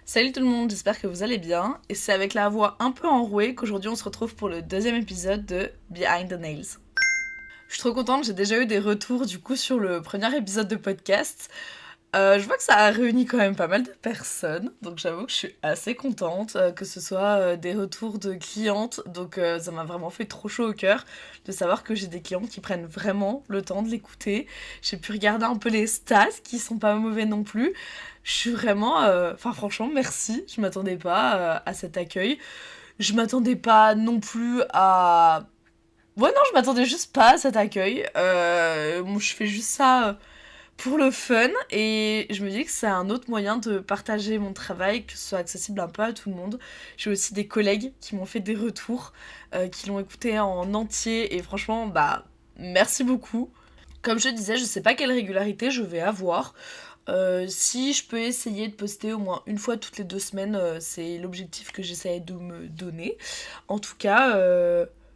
Salut tout le monde, j'espère que vous allez bien. Et c'est avec la voix un peu enrouée qu'aujourd'hui on se retrouve pour le deuxième épisode de Behind the Nails. Je suis trop contente, j'ai déjà eu des retours du coup sur le premier épisode de podcast. Je vois que ça a réuni quand même pas mal de personnes, donc j'avoue que je suis assez contente, que ce soit des retours de clientes, donc ça m'a vraiment fait trop chaud au cœur de savoir que j'ai des clientes qui prennent vraiment le temps de l'écouter. J'ai pu regarder un peu les stats qui sont pas mauvais non plus. Je suis vraiment, enfin franchement merci, je m'attendais pas à cet accueil. Je m'attendais pas non plus à... Ouais non, je m'attendais juste pas à cet accueil. Moi je fais juste ça pour le fun et je me dis que c'est un autre moyen de partager mon travail, que ce soit accessible un peu à tout le monde. J'ai aussi des collègues qui m'ont fait des retours, qui l'ont écouté en entier et franchement, bah, merci beaucoup. Comme je disais, je sais pas quelle régularité je vais avoir. Si je peux essayer de poster au moins une fois toutes les 2 semaines, c'est l'objectif que j'essaie de me donner. En tout cas,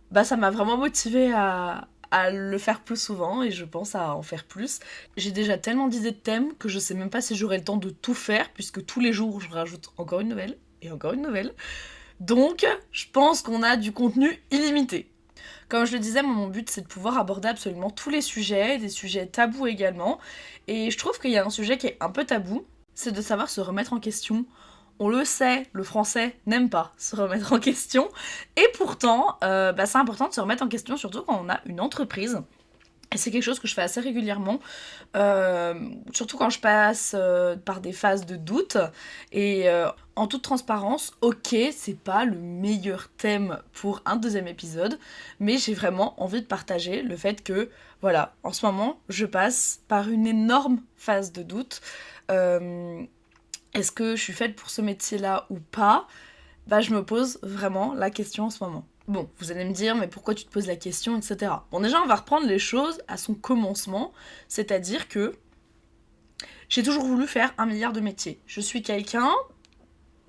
bah ça m'a vraiment motivée à le faire plus souvent et je pense à en faire plus. J'ai déjà tellement d'idées de thèmes que je sais même pas si j'aurai le temps de tout faire puisque tous les jours je rajoute encore une nouvelle et encore une nouvelle. Donc je pense qu'on a du contenu illimité. Comme je le disais, mon but c'est de pouvoir aborder absolument tous les sujets, des sujets tabous également. Et je trouve qu'il y a un sujet qui est un peu tabou, c'est de savoir se remettre en question. On le sait, le français n'aime pas se remettre en question. Et pourtant, c'est important de se remettre en question, surtout quand on a une entreprise. Et c'est quelque chose que je fais assez régulièrement, surtout quand je passe par des phases de doute. Et en toute transparence, ok, c'est pas le meilleur thème pour un deuxième épisode, mais j'ai vraiment envie de partager le fait que, voilà, en ce moment, je passe par une énorme phase de doute. Euh, Est-ce que je suis faite pour ce métier-là ou pas? Bah, je me pose vraiment la question en ce moment. Bon, vous allez me dire, mais pourquoi tu te poses la question, etc. Bon, déjà, on va reprendre les choses à son commencement, c'est-à-dire que j'ai toujours voulu faire 1 milliard de métiers. Je suis quelqu'un,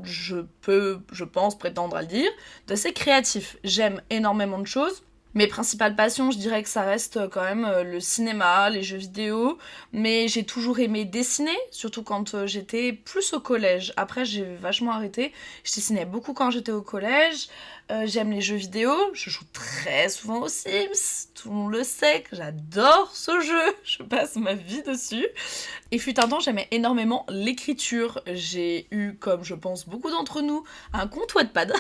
je pense prétendre à le dire, d'assez créatif. J'aime énormément de choses. Mes principales passions, je dirais que ça reste quand même le cinéma, les jeux vidéo, mais j'ai toujours aimé dessiner, surtout quand j'étais plus au collège. Après, j'ai vachement arrêté. Je dessinais beaucoup quand j'étais au collège. J'aime les jeux vidéo, je joue très souvent aux Sims, tout le monde le sait que j'adore ce jeu, je passe ma vie dessus. Et fut un temps, j'aimais énormément l'écriture. J'ai eu, comme je pense beaucoup d'entre nous, un compte Wattpad.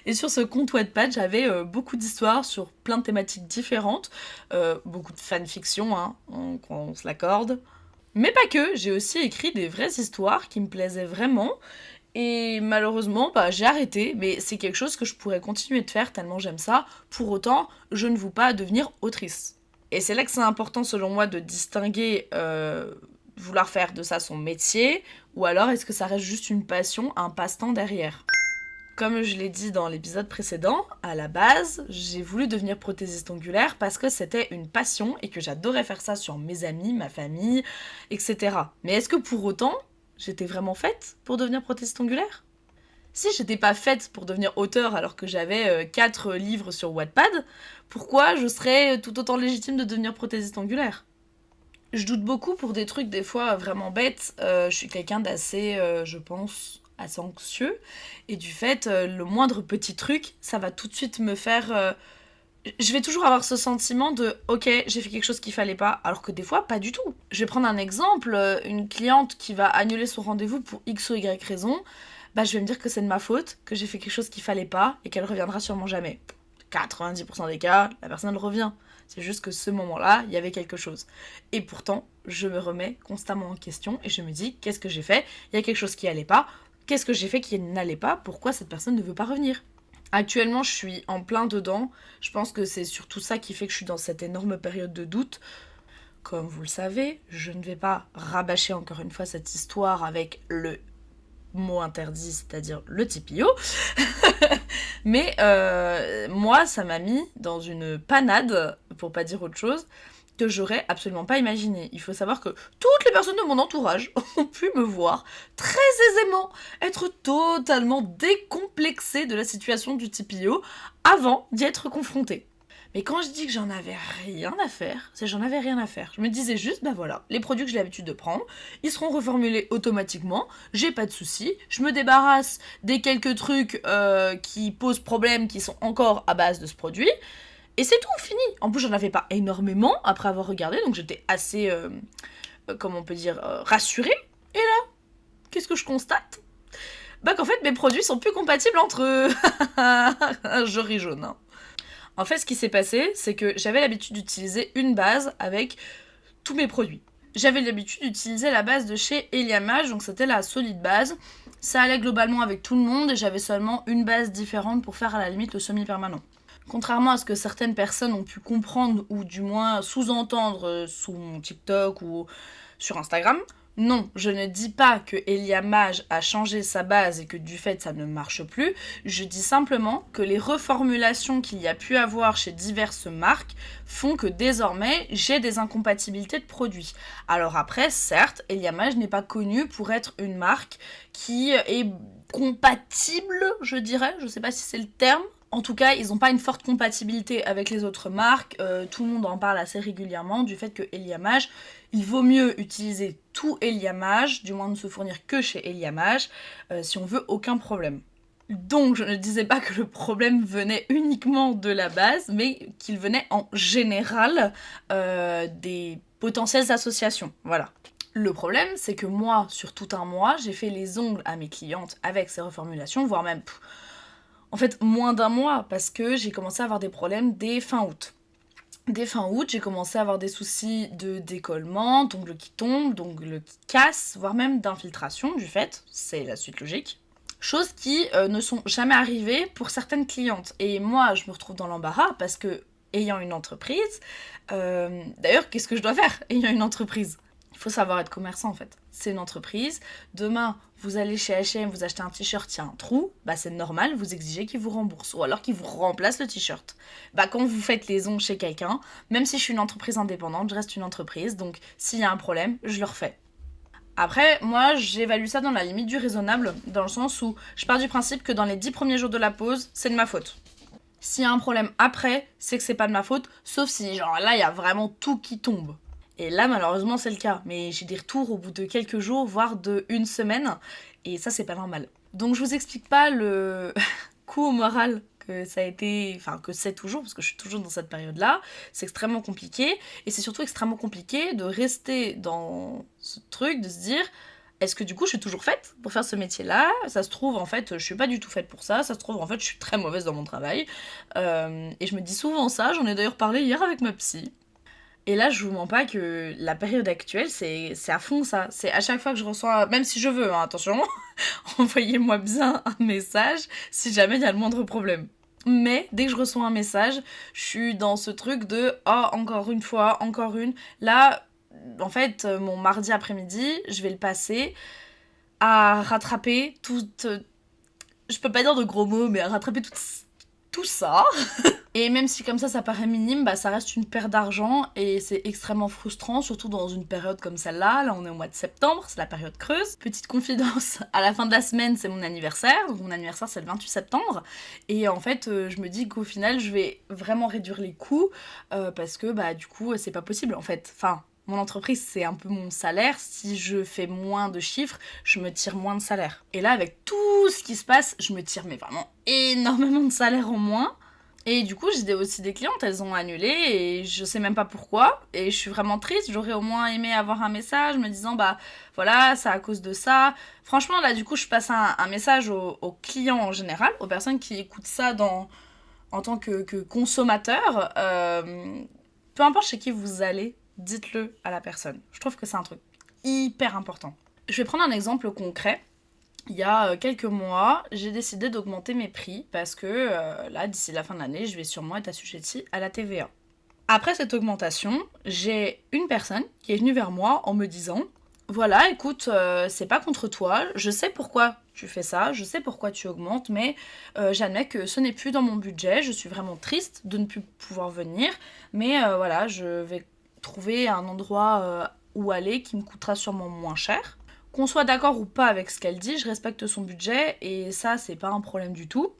Et sur ce compte Wattpad, j'avais beaucoup d'histoires sur plein de thématiques différentes. Beaucoup de fanfiction, hein, on se l'accorde. Mais pas que, j'ai aussi écrit des vraies histoires qui me plaisaient vraiment. Et malheureusement, bah, j'ai arrêté, mais c'est quelque chose que je pourrais continuer de faire tellement j'aime ça. Pour autant, je ne veux pas devenir autrice. Et c'est là que c'est important selon moi de distinguer vouloir faire de ça son métier, ou alors est-ce que ça reste juste une passion, un passe-temps derrière. Comme je l'ai dit dans l'épisode précédent, à la base, j'ai voulu devenir prothésiste ongulaire parce que c'était une passion et que j'adorais faire ça sur mes amis, ma famille, etc. Mais est-ce que pour autant, j'étais vraiment faite pour devenir prothésiste ongulaire? Si j'étais pas faite pour devenir auteur alors que j'avais 4 livres sur Wattpad, pourquoi je serais tout autant légitime de devenir prothésiste ongulaire? Je doute beaucoup pour des trucs des fois vraiment bêtes. Je suis quelqu'un d'assez, je pense, assez anxieux. Et du fait, le moindre petit truc, ça va tout de suite me faire... je vais toujours avoir ce sentiment de ok, j'ai fait quelque chose qu'il fallait pas, alors que des fois, pas du tout. Je vais prendre un exemple, une cliente qui va annuler son rendez-vous pour X ou Y raison, bah je vais me dire que c'est de ma faute, que j'ai fait quelque chose qu'il fallait pas et qu'elle reviendra sûrement jamais. 90% des cas, la personne revient. C'est juste que ce moment-là, il y avait quelque chose. Et pourtant, je me remets constamment en question et je me dis, qu'est-ce que j'ai fait? Il y a quelque chose qui allait pas. Qu'est-ce que j'ai fait qui n'allait pas? Pourquoi cette personne ne veut pas revenir? Actuellement, je suis en plein dedans. Je pense que c'est surtout ça qui fait que je suis dans cette énorme période de doute. Comme vous le savez, je ne vais pas rabâcher encore une fois cette histoire avec le mot interdit, c'est-à-dire le TPO. Mais moi, ça m'a mis dans une panade, pour pas dire autre chose, que j'aurais absolument pas imaginé. Il faut savoir que toutes les personnes de mon entourage ont pu me voir très aisément être totalement décomplexée de la situation du TPO avant d'y être confrontée. Mais quand je dis que j'en avais rien à faire, c'est j'en avais rien à faire. Je me disais juste, bah voilà, les produits que j'ai l'habitude de prendre, ils seront reformulés automatiquement, j'ai pas de soucis, je me débarrasse des quelques trucs qui posent problème, qui sont encore à base de ce produit, et c'est tout, fini. En plus, j'en avais pas énormément après avoir regardé, donc j'étais assez, comment on peut dire, rassurée. Et là, qu'est-ce que je constate? Bah qu'en fait, mes produits sont plus compatibles entre eux. Je ris jaune, hein. En fait, ce qui s'est passé, c'est que j'avais l'habitude d'utiliser une base avec tous mes produits. J'avais l'habitude d'utiliser la base de chez Eliamage, donc c'était la solide base. Ça allait globalement avec tout le monde et j'avais seulement une base différente pour faire à la limite le semi-permanent. Contrairement à ce que certaines personnes ont pu comprendre ou du moins sous-entendre sous mon TikTok ou sur Instagram, non, je ne dis pas que Eliamage a changé sa base et que du fait ça ne marche plus, je dis simplement que les reformulations qu'il y a pu avoir chez diverses marques font que désormais j'ai des incompatibilités de produits. Alors après, certes, Eliamage n'est pas connu pour être une marque qui est compatible, je dirais, je sais pas si c'est le terme. En tout cas, ils n'ont pas une forte compatibilité avec les autres marques. Tout le monde en parle assez régulièrement du fait que Eliamage, il vaut mieux utiliser tout Eliamage, du moins ne se fournir que chez Eliamage, si on veut aucun problème. Donc, je ne disais pas que le problème venait uniquement de la base, mais qu'il venait en général des potentielles associations. Voilà. Le problème, c'est que moi, sur tout un mois, j'ai fait les ongles à mes clientes avec ces reformulations, voire même... En fait, moins d'un mois, parce que j'ai commencé à avoir des problèmes dès fin août. Dès fin août, j'ai commencé à avoir des soucis de décollement, d'ongles qui tombent, d'ongles qui cassent, voire même d'infiltration du fait, c'est la suite logique. Choses qui ne sont jamais arrivées pour certaines clientes. Et moi, je me retrouve dans l'embarras parce que, ayant une entreprise, d'ailleurs, qu'est-ce que je dois faire ayant une entreprise ? Il faut savoir être commerçant en fait. C'est une entreprise. Demain, vous allez chez H&M, vous achetez un t-shirt, il y a un trou, bah c'est normal, vous exigez qu'il vous rembourse. Ou alors qu'il vous remplace le t-shirt. Bah quand vous faites les ongles chez quelqu'un, même si je suis une entreprise indépendante, je reste une entreprise, donc s'il y a un problème, je le refais. Après, moi, j'évalue ça dans la limite du raisonnable, dans le sens où je pars du principe que dans les 10 premiers jours de la pause, c'est de ma faute. S'il y a un problème après, c'est que c'est pas de ma faute, sauf si, genre là, il y a vraiment tout qui tombe. Et là, malheureusement, c'est le cas. Mais j'ai des retours au bout de quelques jours, voire de une semaine. Et ça, c'est pas normal. Donc, je vous explique pas le coup au moral que ça a été... Enfin, que c'est toujours, parce que je suis toujours dans cette période-là. C'est extrêmement compliqué. Et c'est surtout extrêmement compliqué de rester dans ce truc, de se dire... Est-ce que du coup je suis toujours faite pour faire ce métier-là? Ça se trouve en fait je suis pas du tout faite pour ça, ça se trouve en fait je suis très mauvaise dans mon travail. Et je me dis souvent ça, j'en ai d'ailleurs parlé hier avec ma psy. Et là, je vous mens pas que la période actuelle, c'est à fond ça. C'est à chaque fois que je reçois, même si je veux, hein, attention, envoyez-moi bien un message si jamais il y a le moindre problème. Mais dès que je reçois un message, je suis dans ce truc de oh, encore une fois, encore une. Là, en fait, mon mardi après-midi, je vais le passer à rattraper toute. Je peux pas dire de gros mots, mais à rattraper tout ça. Et même si comme ça paraît minime, bah ça reste une perte d'argent et c'est extrêmement frustrant, surtout dans une période comme celle-là. Là on est au mois de septembre, c'est la période creuse. Petite confidence, à la fin de la semaine c'est mon anniversaire, donc mon anniversaire c'est le 28 septembre. Et en fait je me dis qu'au final je vais vraiment réduire les coûts parce que bah du coup c'est pas possible en fait. Enfin, mon entreprise, c'est un peu mon salaire. Si je fais moins de chiffres, je me tire moins de salaire. Et là, avec tout ce qui se passe, je me tire mais vraiment énormément de salaire en moins. Et du coup, j'ai aussi des clientes, elles ont annulé et je sais même pas pourquoi. Et je suis vraiment triste, j'aurais au moins aimé avoir un message me disant bah voilà, c'est à cause de ça. Franchement, là, du coup, je passe un message aux clients en général, aux personnes qui écoutent ça en tant que consommateur. Peu importe chez qui vous allez, dites-le à la personne. Je trouve que c'est un truc hyper important. Je vais prendre un exemple concret. Il y a quelques mois, j'ai décidé d'augmenter mes prix parce que là, d'ici la fin de l'année, je vais sûrement être assujettie à la TVA. Après cette augmentation, j'ai une personne qui est venue vers moi en me disant « Voilà, écoute, c'est pas contre toi, je sais pourquoi tu fais ça, je sais pourquoi tu augmentes, mais j'admets que ce n'est plus dans mon budget, je suis vraiment triste de ne plus pouvoir venir, mais voilà, je vais trouver un endroit où aller qui me coûtera sûrement moins cher. » Qu'on soit d'accord ou pas avec ce qu'elle dit, je respecte son budget et ça, c'est pas un problème du tout.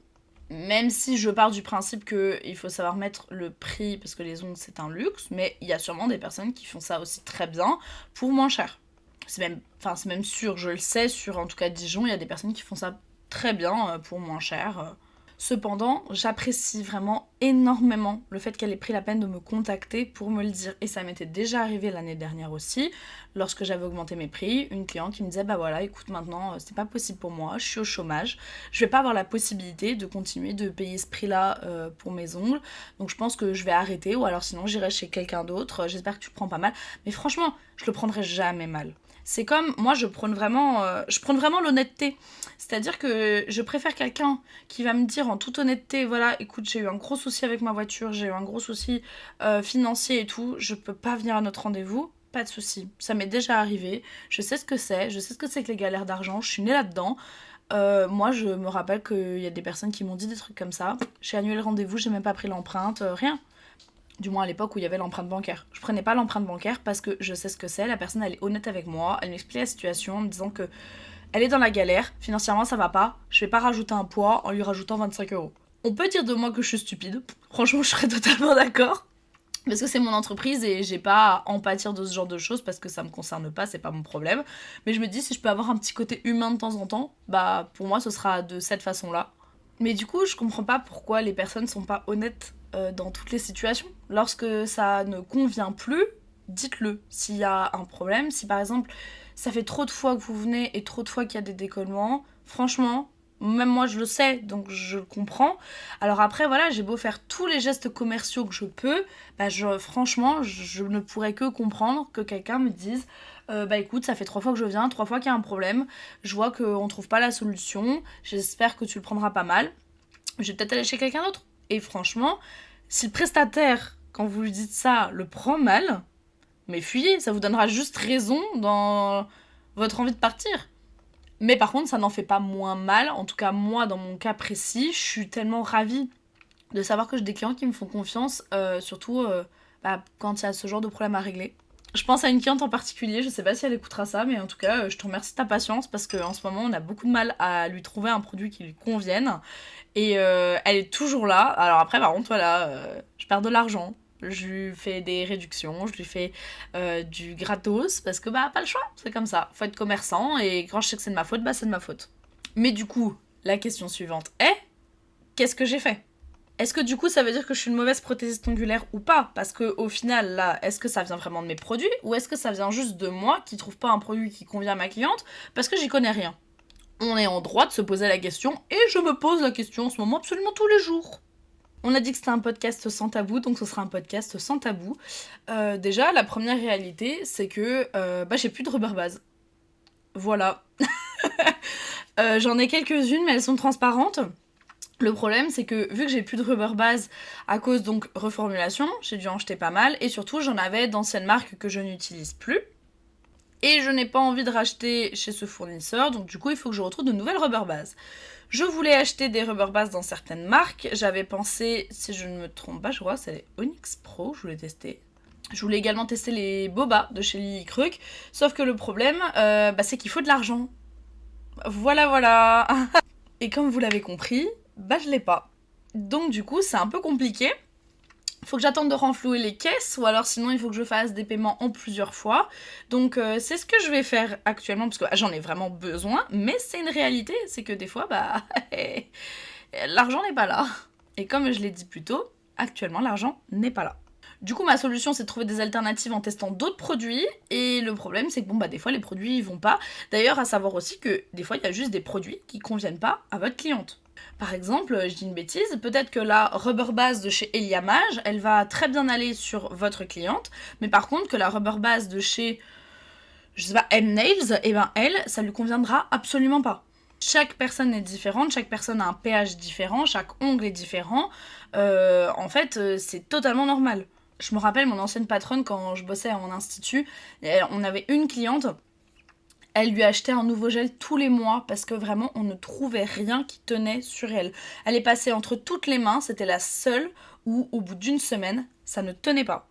Même si je pars du principe qu'il faut savoir mettre le prix, parce que les ongles c'est un luxe, mais il y a sûrement des personnes qui font ça aussi très bien pour moins cher. C'est même sûr, je le sais, sur en tout cas Dijon, il y a des personnes qui font ça très bien pour moins cher. Cependant, j'apprécie vraiment énormément le fait qu'elle ait pris la peine de me contacter pour me le dire. Et ça m'était déjà arrivé l'année dernière aussi, lorsque j'avais augmenté mes prix, une cliente qui me disait bah voilà, écoute maintenant c'est pas possible pour moi, je suis au chômage, je vais pas avoir la possibilité de continuer de payer ce prix-là pour mes ongles, donc je pense que je vais arrêter ou alors sinon j'irai chez quelqu'un d'autre, j'espère que tu le prends pas mal. Mais franchement, je le prendrai jamais mal. C'est comme, moi je prône vraiment l'honnêteté. C'est-à-dire que je préfère quelqu'un qui va me dire en toute honnêteté, voilà, écoute, j'ai eu un gros souci avec ma voiture, j'ai eu un gros souci financier et tout, je peux pas venir à notre rendez-vous, pas de souci. Ça m'est déjà arrivé, je sais ce que c'est, que les galères d'argent, je suis née là-dedans. Moi, je me rappelle qu'il y a des personnes qui m'ont dit des trucs comme ça. J'ai annulé le rendez-vous, j'ai même pas pris l'empreinte, rien. Du moins à l'époque où il y avait l'empreinte bancaire. Je prenais pas l'empreinte bancaire parce que je sais ce que c'est, la personne elle est honnête avec moi, elle m'explique la situation en me disant que elle est dans la galère, financièrement ça va pas, je vais pas rajouter un poids en lui rajoutant 25 €. On peut dire de moi que je suis stupide, franchement je serais totalement d'accord, parce que c'est mon entreprise et j'ai pas à en pâtir de ce genre de choses parce que ça me concerne pas, c'est pas mon problème. Mais je me dis si je peux avoir un petit côté humain de temps en temps, bah pour moi ce sera de cette façon-là. Mais du coup je comprends pas pourquoi les personnes sont pas honnêtes dans toutes les situations. Lorsque ça ne convient plus, dites-le. S'il y a un problème, si par exemple ça fait trop de fois que vous venez et trop de fois qu'il y a des décollements, franchement, même moi je le sais, donc je le comprends. Alors après, voilà, j'ai beau faire tous les gestes commerciaux que je peux, bah franchement, je ne pourrais que comprendre que quelqu'un me dise bah écoute, ça fait 3 fois que je viens, 3 fois qu'il y a un problème, je vois qu'on trouve pas la solution, j'espère que tu le prendras pas mal, je vais peut-être aller chez quelqu'un d'autre. Et franchement, si le prestataire, quand vous lui dites ça, le prend mal, mais fuyez, ça vous donnera juste raison dans votre envie de partir. Mais par contre, ça n'en fait pas moins mal. En tout cas, moi, dans mon cas précis, je suis tellement ravie de savoir que j'ai des clients qui me font confiance, surtout quand il y a ce genre de problème à régler. Je pense à une cliente en particulier, je sais pas si elle écoutera ça, mais en tout cas, je te remercie de ta patience parce qu'en ce moment, on a beaucoup de mal à lui trouver un produit qui lui convienne. Et elle est toujours là. Alors après, par contre, voilà, je perds de l'argent. Je lui fais des réductions, je lui fais du gratos parce que bah pas le choix, c'est comme ça. Faut être commerçant et quand je sais que c'est de ma faute, bah c'est de ma faute. Mais du coup, la question suivante est qu'est-ce que j'ai fait? Est-ce que du coup ça veut dire que je suis une mauvaise prothésiste ongulaire ou pas? Parce que au final là, est-ce que ça vient vraiment de mes produits ou est-ce que ça vient juste de moi qui trouve pas un produit qui convient à ma cliente parce que j'y connais rien? On est en droit de se poser la question et je me pose la question en ce moment absolument tous les jours. On a dit que c'était un podcast sans tabou, donc ce sera un podcast sans tabou. Déjà, la première réalité, c'est que j'ai plus de rubber base. Voilà. J'en ai quelques-unes, mais elles sont transparentes. Le problème, c'est que vu que j'ai plus de rubber base à cause donc reformulation, j'ai dû en jeter pas mal, et surtout j'en avais d'anciennes marques que je n'utilise plus. Et je n'ai pas envie de racheter chez ce fournisseur, donc du coup il faut que je retrouve de nouvelles rubber bases. Je voulais acheter des rubber bases dans certaines marques. J'avais pensé, si je ne me trompe pas, je crois que c'est les Onyx Pro, je voulais tester. Je voulais également tester les Boba de chez Lily Kruk. Sauf que le problème, c'est qu'il faut de l'argent. Voilà. Et comme vous l'avez compris, je l'ai pas. Donc du coup, c'est un peu compliqué. Faut que j'attende de renflouer les caisses ou alors sinon il faut que je fasse des paiements en plusieurs fois. Donc c'est ce que je vais faire actuellement parce que j'en ai vraiment besoin, mais c'est une réalité, c'est que des fois l'argent n'est pas là. Et comme je l'ai dit plus tôt, actuellement l'argent n'est pas là. Du coup ma solution c'est de trouver des alternatives en testant d'autres produits et le problème c'est que des fois les produits ils vont pas. D'ailleurs à savoir aussi que des fois il y a juste des produits qui conviennent pas à votre cliente. Par exemple, je dis une bêtise, peut-être que la rubber base de chez Eliamage, elle va très bien aller sur votre cliente, mais par contre que la rubber base de chez, je sais pas, M-Nails, elle, ça lui conviendra absolument pas. Chaque personne est différente, chaque personne a un pH différent, chaque ongle est différent. En fait, c'est totalement normal. Je me rappelle mon ancienne patronne quand je bossais en institut, on avait une cliente. Elle lui achetait un nouveau gel tous les mois parce que vraiment on ne trouvait rien qui tenait sur elle. Elle est passée entre toutes les mains, c'était la seule où au bout d'une semaine, ça ne tenait pas.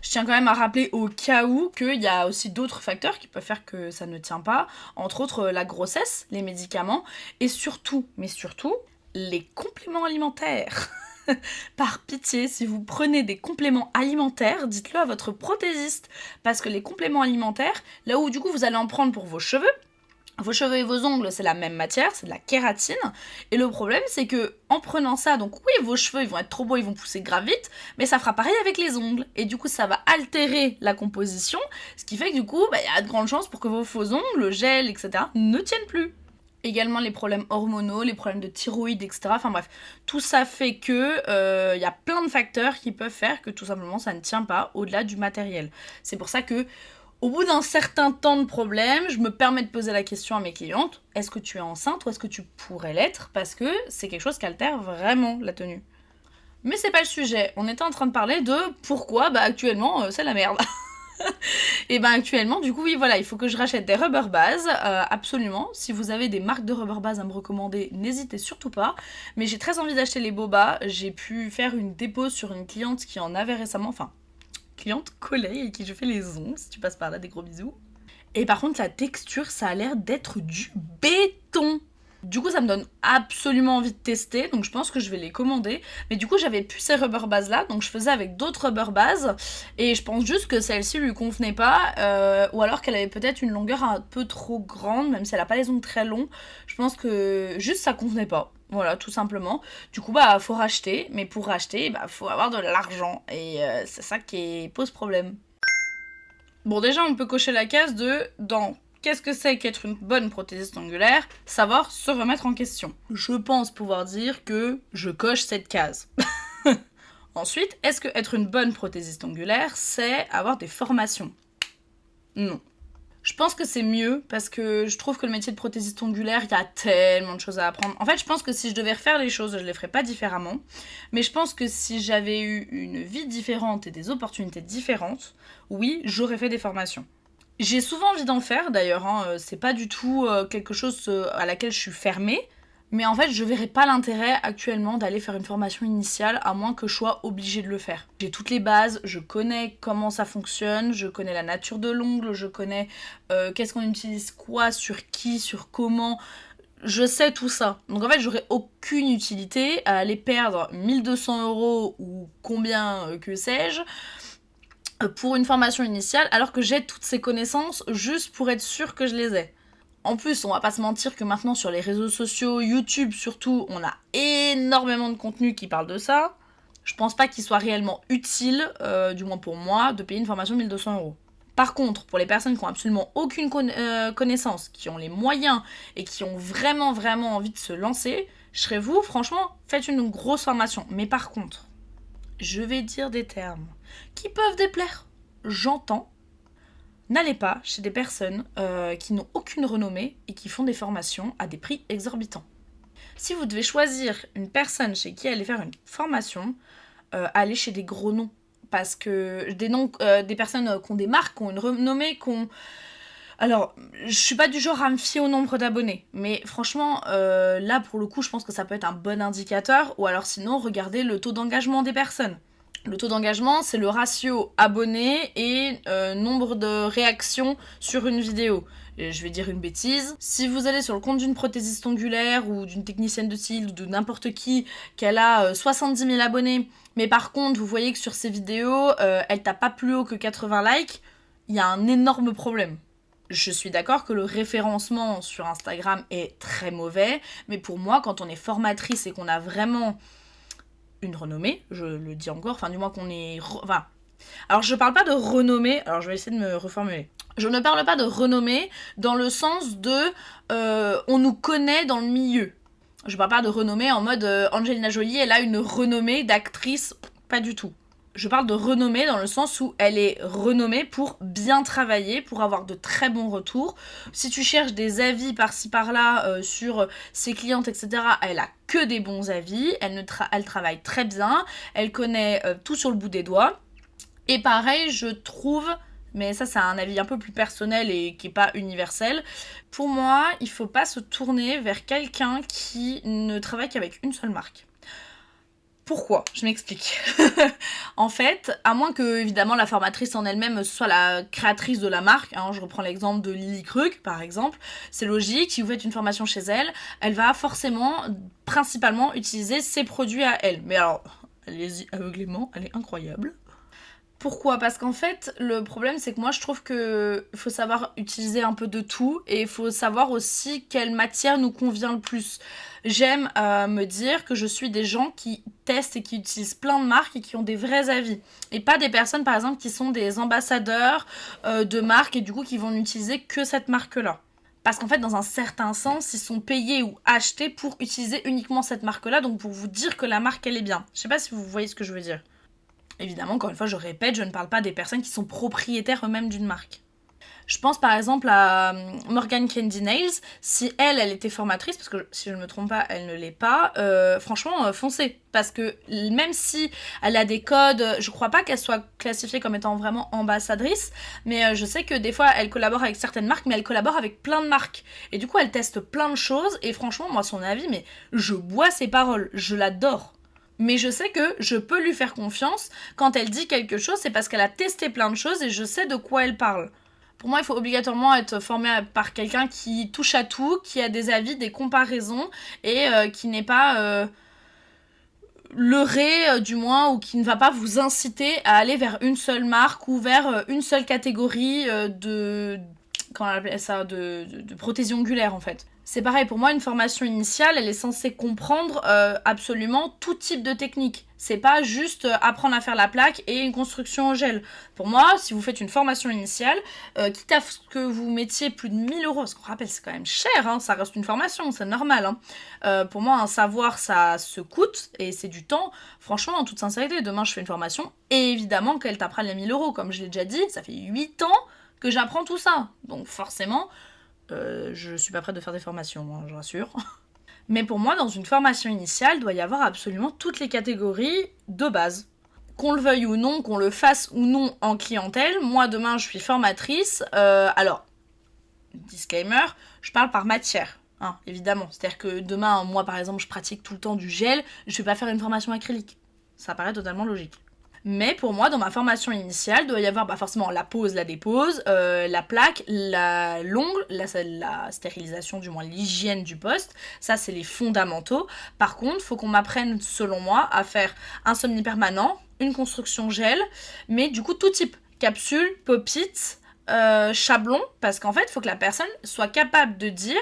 Je tiens quand même à rappeler au cas où qu'il y a aussi d'autres facteurs qui peuvent faire que ça ne tient pas, entre autres la grossesse, les médicaments et surtout, les compléments alimentaires. Par pitié, si vous prenez des compléments alimentaires, dites-le à votre prothésiste. Parce que les compléments alimentaires, là où du coup vous allez en prendre pour vos cheveux et vos ongles, c'est la même matière, c'est de la kératine. Et le problème, c'est que en prenant ça, donc oui, vos cheveux, ils vont être trop beaux, ils vont pousser grave vite, mais ça fera pareil avec les ongles. Et du coup, ça va altérer la composition, ce qui fait que du coup, il y a de grandes chances pour que vos faux ongles, le gel, etc., ne tiennent plus. Également les problèmes hormonaux, les problèmes de thyroïde, etc. Enfin bref, tout ça fait que y a plein de facteurs qui peuvent faire que tout simplement ça ne tient pas au-delà du matériel. C'est pour ça que au bout d'un certain temps de problème, je me permets de poser la question à mes clientes, est-ce que tu es enceinte ou est-ce que tu pourrais l'être? Parce que c'est quelque chose qui altère vraiment la tenue. Mais c'est pas le sujet, on était en train de parler de pourquoi actuellement c'est la merde. Et actuellement, du coup, oui, voilà, il faut que je rachète des rubber bases, absolument. Si vous avez des marques de rubber bases à me recommander, n'hésitez surtout pas. Mais j'ai très envie d'acheter les boba. J'ai pu faire une dépose sur une cliente qui en avait récemment, enfin, cliente collègue et qui je fais les ongles, si tu passes par là, des gros bisous. Et par contre, la texture, ça a l'air d'être du béton. Du coup, ça me donne absolument envie de tester, donc je pense que je vais les commander. Mais du coup, j'avais plus ces rubber bases là, donc je faisais avec d'autres rubber bases. Et je pense juste que celle-ci lui convenait pas, ou alors qu'elle avait peut-être une longueur un peu trop grande, même si elle a pas les ongles très longs. Je pense que juste ça convenait pas. Voilà, tout simplement. Du coup, faut racheter, mais pour racheter, faut avoir de l'argent. Et c'est ça qui pose problème. Bon, déjà, on peut cocher la case de dans qu'est-ce que c'est qu'être une bonne prothésiste ongulaire, savoir se remettre en question. Je pense pouvoir dire que je coche cette case. Ensuite, est-ce que être une bonne prothésiste ongulaire, c'est avoir des formations? Non. Je pense que c'est mieux parce que je trouve que le métier de prothésiste ongulaire, il y a tellement de choses à apprendre. En fait, je pense que si je devais refaire les choses, je les ferais pas différemment. Mais je pense que si j'avais eu une vie différente et des opportunités différentes, oui, j'aurais fait des formations. J'ai souvent envie d'en faire d'ailleurs, c'est pas du tout quelque chose à laquelle je suis fermée. Mais en fait, je verrais pas l'intérêt actuellement d'aller faire une formation initiale à moins que je sois obligée de le faire. J'ai toutes les bases, je connais comment ça fonctionne, je connais la nature de l'ongle, je connais qu'est-ce qu'on utilise quoi, sur qui, sur comment. Je sais tout ça. Donc en fait, j'aurais aucune utilité à aller perdre 1200 € ou combien que sais-je pour une formation initiale alors que j'ai toutes ces connaissances juste pour être sûre que je les ai. En plus, on va pas se mentir que maintenant sur les réseaux sociaux, YouTube surtout, on a énormément de contenu qui parle de ça. Je pense pas qu'il soit réellement utile, du moins pour moi, de payer une formation de 1200 €. Par contre, pour les personnes qui ont absolument aucune connaissance, qui ont les moyens et qui ont vraiment envie de se lancer, je serais vous, franchement, faites une grosse formation. Mais par contre, je vais dire des termes qui peuvent déplaire. J'entends. N'allez pas chez des personnes qui n'ont aucune renommée et qui font des formations à des prix exorbitants. Si vous devez choisir une personne chez qui aller faire une formation, allez chez des gros noms. Parce que des personnes qui ont des marques, qui ont une renommée, qui ont... Alors, je suis pas du genre à me fier au nombre d'abonnés, mais franchement, là pour le coup, je pense que ça peut être un bon indicateur, ou alors sinon, regardez le taux d'engagement des personnes. Le taux d'engagement, c'est le ratio abonnés et nombre de réactions sur une vidéo. Et je vais dire une bêtise. Si vous allez sur le compte d'une prothésiste ongulaire ou d'une technicienne de cils ou de n'importe qui, qu'elle a 70 000 abonnés, mais par contre, vous voyez que sur ses vidéos, elle tape pas plus haut que 80 likes, il y a un énorme problème. Je suis d'accord que le référencement sur Instagram est très mauvais, mais pour moi, quand on est formatrice et qu'on a vraiment une renommée, je le dis encore, enfin du moins qu'on est... Alors je parle pas de renommée, alors je vais essayer de me reformuler. Je ne parle pas de renommée dans le sens de on nous connaît dans le milieu. Je parle pas de renommée en mode Angelina Jolie, elle a une renommée d'actrice, pas du tout. Je parle de renommée dans le sens où elle est renommée pour bien travailler, pour avoir de très bons retours. Si tu cherches des avis par-ci par-là sur ses clientes, etc., elle a que des bons avis, elle travaille très bien, elle connaît tout sur le bout des doigts. Et pareil, je trouve, mais ça c'est un avis un peu plus personnel et qui n'est pas universel, pour moi, il faut pas se tourner vers quelqu'un qui ne travaille qu'avec une seule marque. Pourquoi? Je m'explique. En fait, à moins que, évidemment, la formatrice en elle-même soit la créatrice de la marque, hein, je reprends l'exemple de Lily Krug, par exemple, c'est logique, si vous faites une formation chez elle, elle va forcément, principalement, utiliser ses produits à elle. Mais alors, allez-y aveuglément, elle est incroyable. Pourquoi? Parce qu'en fait, le problème, c'est que moi, je trouve que faut savoir utiliser un peu de tout et il faut savoir aussi quelle matière nous convient le plus. J'aime me dire que je suis des gens qui testent et qui utilisent plein de marques et qui ont des vrais avis. Et pas des personnes, par exemple, qui sont des ambassadeurs de marques et du coup qui vont n'utiliser que cette marque-là. Parce qu'en fait, dans un certain sens, ils sont payés ou achetés pour utiliser uniquement cette marque-là, donc pour vous dire que la marque, elle est bien. Je sais pas si vous voyez ce que je veux dire. Évidemment, encore une fois, je répète, je ne parle pas des personnes qui sont propriétaires eux-mêmes d'une marque. Je pense par exemple à Morgan Candy Nails. Si elle était formatrice, parce que si je ne me trompe pas, elle ne l'est pas, franchement, foncez. Parce que même si elle a des codes, je crois pas qu'elle soit classifiée comme étant vraiment ambassadrice, mais je sais que des fois, elle collabore avec certaines marques, mais elle collabore avec plein de marques. Et du coup, elle teste plein de choses, et franchement, moi, son avis, mais je bois ses paroles, je l'adore. Mais je sais que je peux lui faire confiance. Quand elle dit quelque chose, c'est parce qu'elle a testé plein de choses et je sais de quoi elle parle. Pour moi, il faut obligatoirement être formé par quelqu'un qui touche à tout, qui a des avis, des comparaisons et qui n'est pas leurré du moins, ou qui ne va pas vous inciter à aller vers une seule marque ou vers une seule catégorie de... Comment on appelle ça, de prothésie ongulaire en fait. C'est pareil, pour moi, une formation initiale, elle est censée comprendre absolument tout type de technique. C'est pas juste apprendre à faire la plaque et une construction au gel. Pour moi, si vous faites une formation initiale, quitte à ce que vous mettiez plus de 1000 euros, parce qu'on rappelle, c'est quand même cher, hein, ça reste une formation, c'est normal. Hein. Pour moi, un savoir, ça se coûte et c'est du temps. Franchement, en toute sincérité, demain, je fais une formation et évidemment qu'elle tapera les 1000 euros. Comme je l'ai déjà dit, ça fait 8 ans que j'apprends tout ça. Donc forcément, je suis pas prête de faire des formations, moi, je rassure. Mais pour moi, dans une formation initiale, il doit y avoir absolument toutes les catégories de base. Qu'on le veuille ou non, qu'on le fasse ou non en clientèle, moi demain je suis formatrice. Alors, disclaimer, je parle par matière. Hein, évidemment. C'est-à-dire que demain, moi par exemple, je pratique tout le temps du gel, je vais pas faire une formation acrylique. Ça paraît totalement logique. Mais pour moi, dans ma formation initiale, il doit y avoir forcément la pose, la dépose, la plaque, l'ongle, la stérilisation, du moins l'hygiène du poste. Ça, c'est les fondamentaux. Par contre, il faut qu'on m'apprenne, selon moi, à faire un semi-permanent, une construction gel, mais du coup, tout type. Capsule, pop-it, chablon, parce qu'en fait, il faut que la personne soit capable de dire...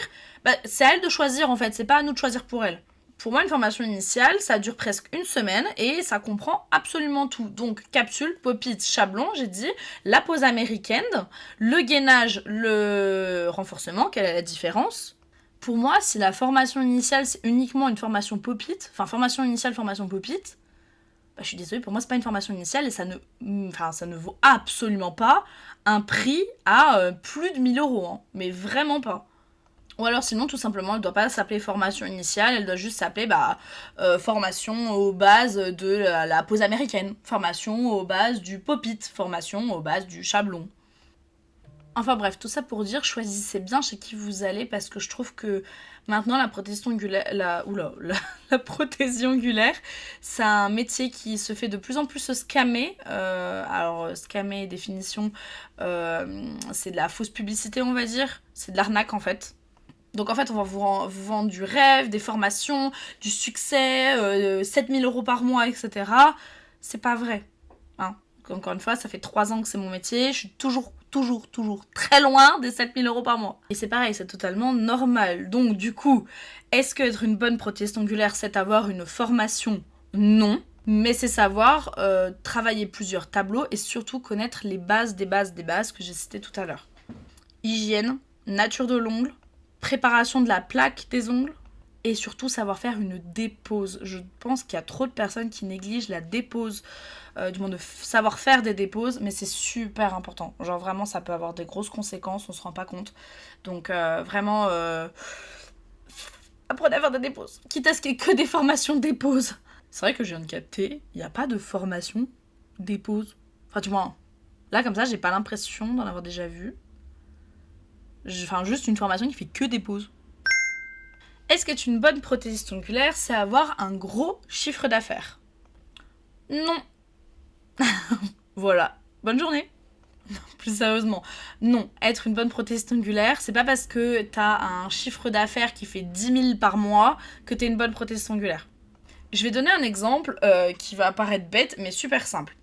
c'est à elle de choisir, en fait, c'est pas à nous de choisir pour elle. Pour moi, une formation initiale, ça dure presque une semaine et ça comprend absolument tout. Donc, capsule, pop-it, chablon, j'ai dit, la pose américaine, le gainage, le renforcement, quelle est la différence? Pour moi, si la formation initiale, c'est uniquement une formation pop-it, enfin, formation initiale, formation pop-it, je suis désolée, pour moi, c'est pas une formation initiale et ça ne vaut absolument pas un prix à plus de 1000 euros, hein, mais vraiment pas. Ou alors sinon, tout simplement, elle ne doit pas s'appeler formation initiale, elle doit juste s'appeler formation aux bases de la pose américaine, formation aux bases du pop-it, formation aux bases du chablon. Enfin bref, tout ça pour dire, choisissez bien chez qui vous allez, parce que je trouve que maintenant la prothésie ongulaire, la prothésie ongulaire, c'est un métier qui se fait de plus en plus scammer. Alors scammer, définition, c'est de la fausse publicité, on va dire, c'est de l'arnaque en fait. Donc en fait, on va vous vendre du rêve, des formations, du succès, 7000 euros par mois, etc. C'est pas vrai. Hein. Encore une fois, ça fait 3 ans que c'est mon métier, je suis toujours très loin des 7000 euros par mois. Et c'est pareil, c'est totalement normal. Donc du coup, est-ce qu'être une bonne prothésiste ongulaire, c'est avoir une formation? Non. Mais c'est savoir travailler plusieurs tableaux et surtout connaître les bases des bases des bases que j'ai citées tout à l'heure. Hygiène, nature de l'ongle, préparation de la plaque des ongles et surtout savoir faire une dépose. Je pense qu'il y a trop de personnes qui négligent la dépose, du moins de savoir faire des déposes, mais c'est super important. Genre vraiment, ça peut avoir des grosses conséquences, on se rend pas compte. Donc vraiment, apprenez à faire des déposes. Quitte à ce qu'il y ait que des formations dépose. C'est vrai que je viens de capter, il n'y a pas de formation dépose. Enfin du moins, là comme ça, j'ai pas l'impression d'en avoir déjà vu. Enfin, juste une formation qui fait que des pauses. Est-ce qu'être une bonne prothésiste ongulaire, c'est avoir un gros chiffre d'affaires? Non. Voilà. Bonne journée. Plus sérieusement, non, être une bonne prothésiste ongulaire, c'est pas parce que t'as un chiffre d'affaires qui fait 10 000 par mois que t'es une bonne prothésiste ongulaire. Je vais donner un exemple qui va paraître bête, mais super simple.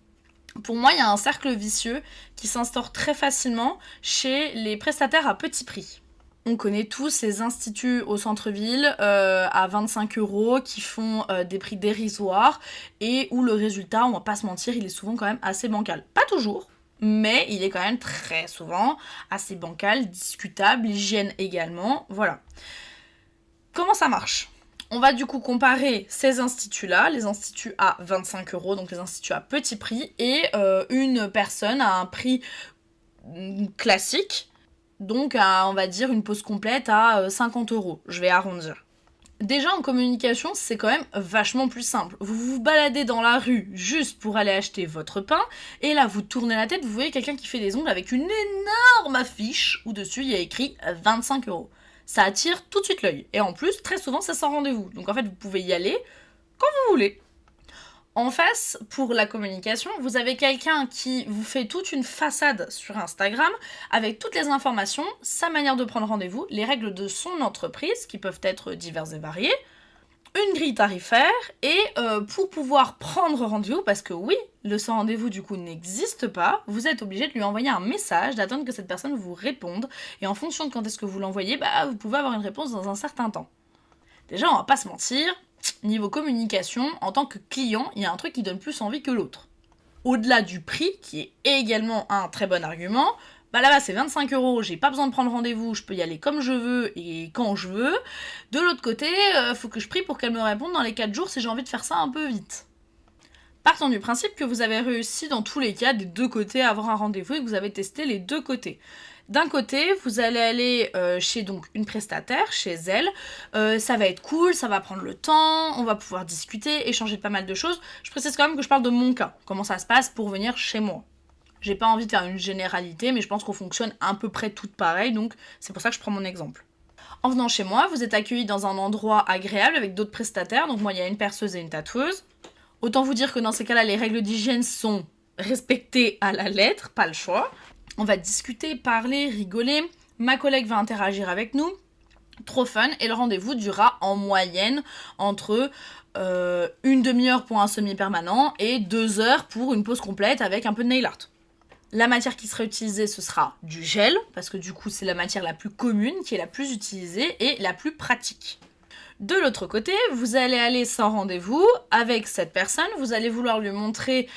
Pour moi, il y a un cercle vicieux qui s'instaure très facilement chez les prestataires à petit prix. On connaît tous les instituts au centre-ville à 25 € qui font des prix dérisoires et où le résultat, on va pas se mentir, il est souvent quand même assez bancal. Pas toujours, mais il est quand même très souvent assez bancal, discutable, l'hygiène également, voilà. Comment ça marche ? On va du coup comparer ces instituts-là, les instituts à 25 €, donc les instituts à petit prix, et une personne à un prix classique, donc à, on va dire, une pause complète à 50 €. Je vais arrondir. Déjà en communication, c'est quand même vachement plus simple. Vous vous baladez dans la rue juste pour aller acheter votre pain, et là vous tournez la tête, vous voyez quelqu'un qui fait des ongles avec une énorme affiche où dessus il y a écrit 25 €. Ça attire tout de suite l'œil. Et en plus, très souvent, c'est sans rendez-vous. Donc en fait, vous pouvez y aller quand vous voulez. En face, pour la communication, vous avez quelqu'un qui vous fait toute une façade sur Instagram avec toutes les informations, sa manière de prendre rendez-vous, les règles de son entreprise, qui peuvent être diverses et variées, une grille tarifaire, et pour pouvoir prendre rendez-vous, parce que oui, le sans rendez-vous du coup n'existe pas, vous êtes obligé de lui envoyer un message, d'attendre que cette personne vous réponde, et en fonction de quand est-ce que vous l'envoyez, vous pouvez avoir une réponse dans un certain temps. Déjà, on va pas se mentir, niveau communication, en tant que client, il y a un truc qui donne plus envie que l'autre. Au-delà du prix, qui est également un très bon argument, là-bas c'est 25 €, j'ai pas besoin de prendre rendez-vous, je peux y aller comme je veux et quand je veux. De l'autre côté, faut que je prie pour qu'elle me réponde dans les 4 jours si j'ai envie de faire ça un peu vite. Partons du principe que vous avez réussi dans tous les cas des deux côtés à avoir un rendez-vous et que vous avez testé les deux côtés. D'un côté, vous allez aller chez donc une prestataire, chez elle. Ça va être cool, ça va prendre le temps, on va pouvoir discuter, échanger de pas mal de choses. Je précise quand même que je parle de mon cas, comment ça se passe pour venir chez moi. J'ai pas envie de faire une généralité, mais je pense qu'on fonctionne à peu près toutes pareil, donc c'est pour ça que je prends mon exemple. En venant chez moi, vous êtes accueillis dans un endroit agréable avec d'autres prestataires, donc moi il y a une perceuse et une tatoueuse. Autant vous dire que dans ces cas-là, les règles d'hygiène sont respectées à la lettre, pas le choix. On va discuter, parler, rigoler. Ma collègue va interagir avec nous. Trop fun. Et le rendez-vous durera en moyenne entre une demi-heure pour un semi-permanent et 2 heures pour une pause complète avec un peu de nail art. La matière qui sera utilisée, ce sera du gel, parce que du coup, c'est la matière la plus commune, qui est la plus utilisée et la plus pratique. De l'autre côté, vous allez aller sans rendez-vous avec cette personne, vous allez vouloir lui montrer,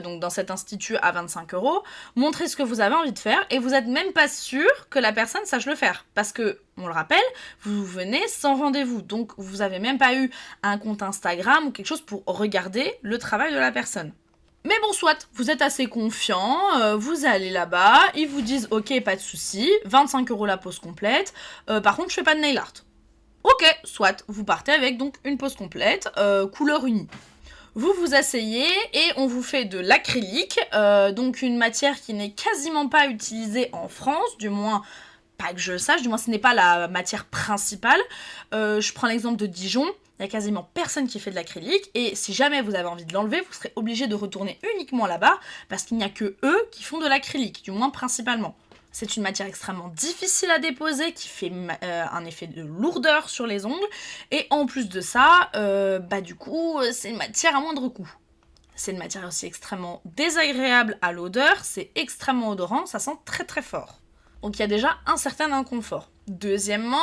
donc dans cet institut à 25 €, montrer ce que vous avez envie de faire, et vous n'êtes même pas sûr que la personne sache le faire. Parce que, on le rappelle, vous venez sans rendez-vous, donc vous n'avez même pas eu un compte Instagram ou quelque chose pour regarder le travail de la personne. Mais bon, soit, vous êtes assez confiant, vous allez là-bas, ils vous disent « Ok, pas de souci, 25 € la pause complète, par contre, je fais pas de nail art. » Ok, soit, vous partez avec donc une pause complète, couleur unie. Vous vous asseyez et on vous fait de l'acrylique, donc une matière qui n'est quasiment pas utilisée en France, du moins pas que je le sache, du moins ce n'est pas la matière principale. Je prends l'exemple de Dijon, il n'y a quasiment personne qui fait de l'acrylique, et si jamais vous avez envie de l'enlever, vous serez obligé de retourner uniquement là-bas, parce qu'il n'y a que eux qui font de l'acrylique, du moins principalement. C'est une matière extrêmement difficile à déposer, qui fait un effet de lourdeur sur les ongles, et en plus de ça, du coup, c'est une matière à moindre coût. C'est une matière aussi extrêmement désagréable à l'odeur, c'est extrêmement odorant, ça sent très très fort. Donc il y a déjà un certain inconfort. Deuxièmement,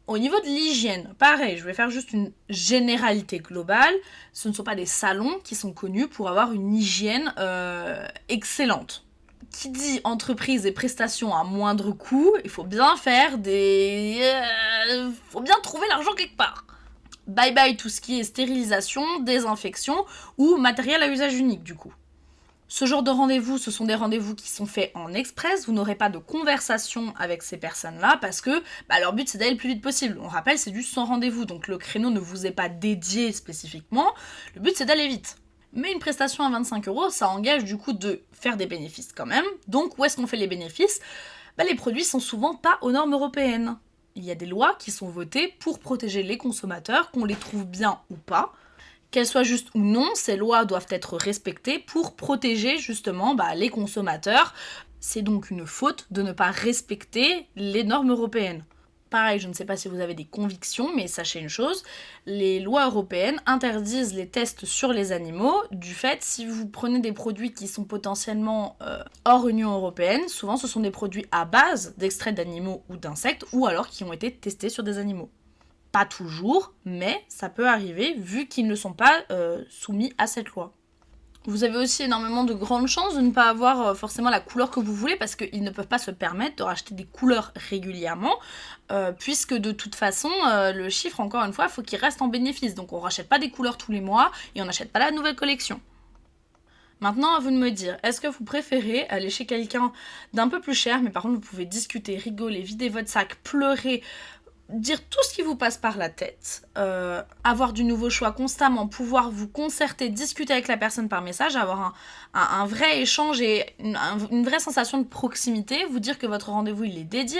au niveau de l'hygiène, pareil, je vais faire juste une généralité globale, ce ne sont pas des salons qui sont connus pour avoir une hygiène excellente. Qui dit entreprise et prestations à moindre coût, il faut bien faire faut bien trouver l'argent quelque part. Bye bye tout ce qui est stérilisation, désinfection ou matériel à usage unique du coup. Ce genre de rendez-vous, ce sont des rendez-vous qui sont faits en express, vous n'aurez pas de conversation avec ces personnes-là parce que leur but c'est d'aller le plus vite possible. On rappelle, c'est du sans rendez-vous, donc le créneau ne vous est pas dédié spécifiquement, le but c'est d'aller vite. Mais une prestation à 25 €, ça engage du coup de faire des bénéfices quand même. Donc où est-ce qu'on fait les bénéfices ? Les produits sont souvent pas aux normes européennes. Il y a des lois qui sont votées pour protéger les consommateurs, qu'on les trouve bien ou pas, Qu'elles soient justes ou non, ces lois doivent être respectées pour protéger justement les consommateurs. C'est donc une faute de ne pas respecter les normes européennes. Pareil, je ne sais pas si vous avez des convictions, mais sachez une chose, les lois européennes interdisent les tests sur les animaux. Du fait, si vous prenez des produits qui sont potentiellement hors Union européenne, souvent ce sont des produits à base d'extraits d'animaux ou d'insectes, ou alors qui ont été testés sur des animaux. Pas toujours, mais ça peut arriver vu qu'ils ne sont pas soumis à cette loi. Vous avez aussi énormément de grandes chances de ne pas avoir forcément la couleur que vous voulez parce qu'ils ne peuvent pas se permettre de racheter des couleurs régulièrement puisque de toute façon, le chiffre, encore une fois, il faut qu'il reste en bénéfice. Donc on ne rachète pas des couleurs tous les mois et on n'achète pas la nouvelle collection. Maintenant, à vous de me dire, est-ce que vous préférez aller chez quelqu'un d'un peu plus cher, mais par contre vous pouvez discuter, rigoler, vider votre sac, pleurer, dire tout ce qui vous passe par la tête, avoir du nouveau choix constamment, pouvoir vous concerter, discuter avec la personne par message, avoir un vrai échange et une vraie sensation de proximité, vous dire que votre rendez-vous il est dédié,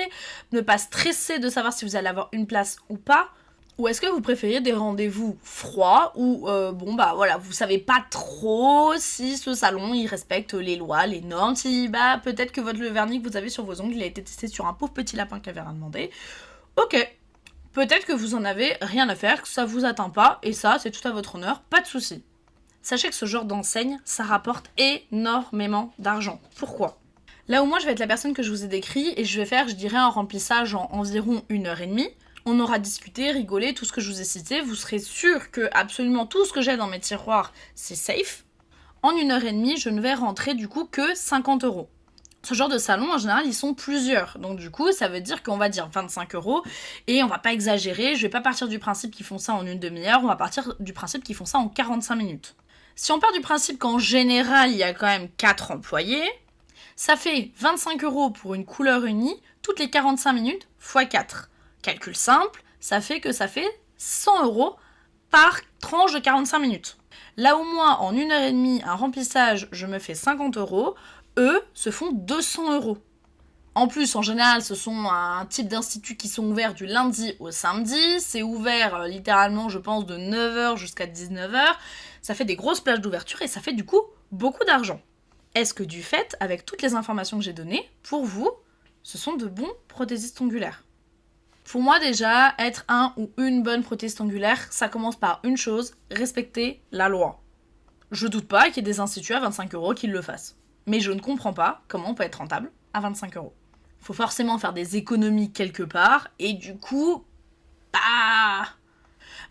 ne pas stresser de savoir si vous allez avoir une place ou pas. Ou est-ce que vous préférez des rendez-vous froids où, vous savez pas trop si ce salon, il respecte les lois, les normes, si, peut-être que le vernis que vous avez sur vos ongles, il a été testé sur un pauvre petit lapin qui avait rien demandé. Ok, peut-être que vous en avez rien à faire, que ça vous atteint pas, et ça, c'est tout à votre honneur, pas de souci. Sachez que ce genre d'enseigne, ça rapporte énormément d'argent. Pourquoi ? Là où moi, je vais être la personne que je vous ai décrit, et je vais faire, je dirais, un remplissage en environ 1h30. On aura discuté, rigolé, tout ce que je vous ai cité, vous serez sûr que absolument tout ce que j'ai dans mes tiroirs, c'est safe. En 1h30, je ne vais rentrer du coup que 50€. Ce genre de salon, en général, ils sont plusieurs. Donc du coup, ça veut dire qu'on va dire 25€. Et on va pas exagérer. Je vais pas partir du principe qu'ils font ça en une demi-heure. On va partir du principe qu'ils font ça en 45 minutes. Si on part du principe qu'en général, il y a quand même 4 employés, ça fait 25€ pour une couleur unie, toutes les 45 minutes, x 4. Calcul simple, ça fait 100€ par tranche de 45 minutes. Là où moi, en 1h30, un remplissage, je me fais 50€, eux se font 200€. En plus, en général, ce sont un type d'instituts qui sont ouverts du lundi au samedi. C'est ouvert littéralement, je pense, de 9h jusqu'à 19h. Ça fait des grosses plages d'ouverture et ça fait du coup beaucoup d'argent. Est-ce que du fait, avec toutes les informations que j'ai données, pour vous, ce sont de bons prothésistes ongulaires ? Pour moi déjà, être un ou une bonne prothésiste ongulaire, ça commence par une chose, respecter la loi. Je doute pas qu'il y ait des instituts à 25€ qui le fassent. Mais je ne comprends pas comment on peut être rentable à 25€. Faut forcément faire des économies quelque part, et du coup,